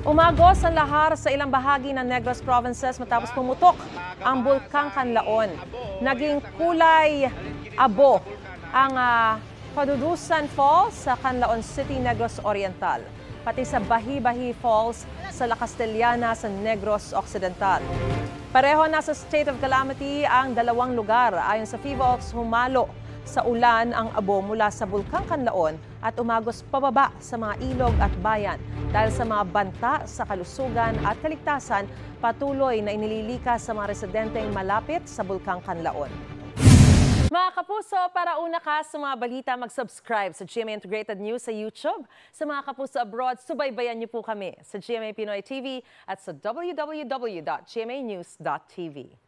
Umagos ang lahar sa ilang bahagi ng Negros Provinces matapos pumutok ang Bulkang Kanlaon. Naging kulay abo ang Padudusan Falls sa Canlaon City, Negros Oriental, pati sa Bahi-Bahi Falls sa La Castellana sa Negros Occidental. Pareho nasa state of calamity ang dalawang lugar. Ayon sa PHIVOLCS, humalo sa ulan ang abo mula sa Bulkang Kanlaon at umagos pababa sa mga ilog at bayan. Dahil sa mga banta sa kalusugan at kaligtasan, patuloy na inililikas sa mga residenteng malapit sa Bulkang Kanlaon. Mga kapuso, para una ka sa mga balita, mag-subscribe sa GMA Integrated News sa YouTube. Sa mga kapuso abroad, subaybayan niyo po kami sa GMA Pinoy TV at sa www.gmanews.tv.